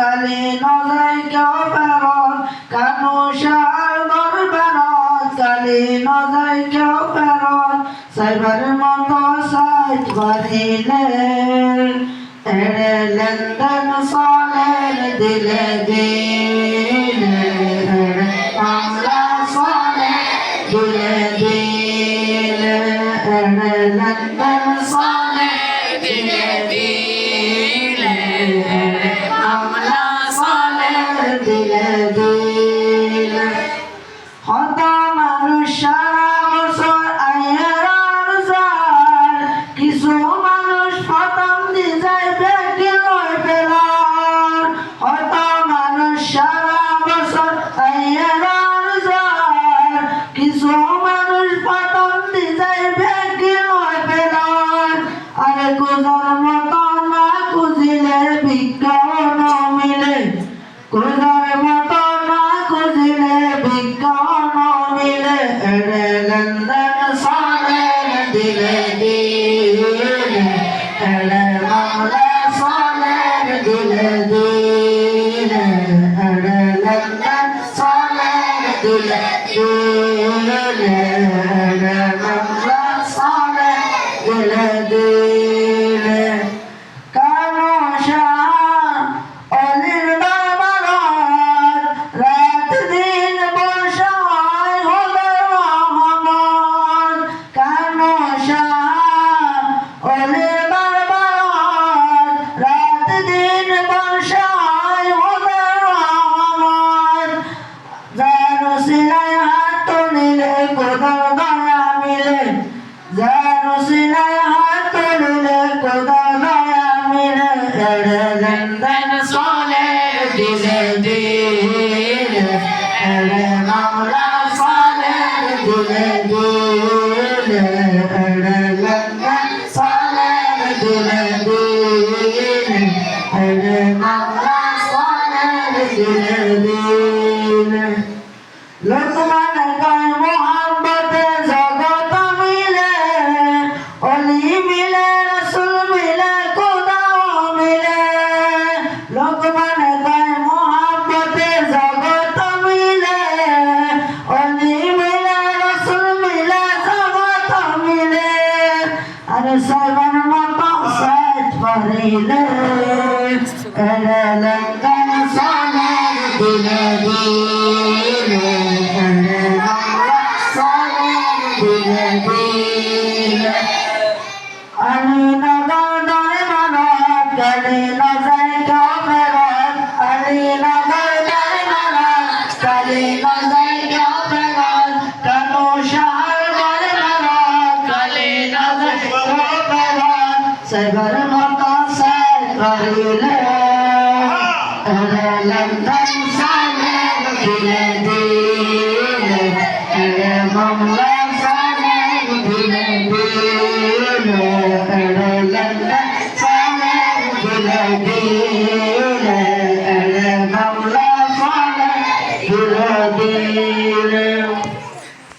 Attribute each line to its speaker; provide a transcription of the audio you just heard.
Speaker 1: কালি নজাই কেউ ফেরত কানু শাল দরবারত কালি নজাই কেউ ফেরত সাইবার মতো সাইট বানিলে এড়ে লেনদেন সলের দিলে দিলে এড়ে মামলা সলে দিলে দিলে এড়ে লেনদেন সলে দিলে দিলে এড়ে মামলা সলে দিলে দিলে হত মানুষ সারা বছর আয়ের আনসার কিছু মানুষ খতম দিয়ে যায় বেটি লয় পেলার হত মানুষ সারা বছর আয়ের আনসার কিছু মানুষ খতম দিয়ে যায় বেটি লয় পেলার আরে কুজার মতো না খুঁজিলে ভিক্ষাও ন মিলে কুজার মতো না খুঁজিলে ভিক্ষাও ন মিলে এড়ে লেনদেন সলের দিলে দিলে এড়ে মামলা সলের দিলে দিলে এড়ে লেনদেন সলের দিলে দিলে এড়ে মামলা সলের দিলে দিলে কানো শাহ অলির দরবারত রাত দিন বর্ষায় হলো রহমত কানো শাহ অলির দরবারত রাত দিন বর্ষায় হলো রহমত যার সিলাই হাত তুলিলে কোদার দয়া মিলে যার সিলাই হাত তুলিলে কোদার দয়া মিলে এড়ে লেনদেন সলে দিলে দিলে এড়ে মামলা সলে দিলে দিলে এড়ে লেনদেন সলে দিলে দিলে এড়ে মামলা সলে দিলে দিলে লোকমান কয় মোহাম্মতে জগত মিলে অলি মিলে রসুল মিলে খোদাও মিলে লোকমান কয় মোহাম্মতে জগত মিলে অলি মিলে রসুল মিলে জগত মিলে আরে সাইবার মতো সাইট পারিলে এড়ে লেনদেন সলের দিলে দিলে এড়ে মামলা সলের দিলে দিলে আলি নগর দরবারত কালি নজাই কেউ ফেরত আলি নগর দরবারত কালি নজাই কেউ ফেরত কানু শাহর দরবারত কালি নজাই কেউ ফেরত সাইবার মতো সাইট পারিলে এড়ে লেনদেন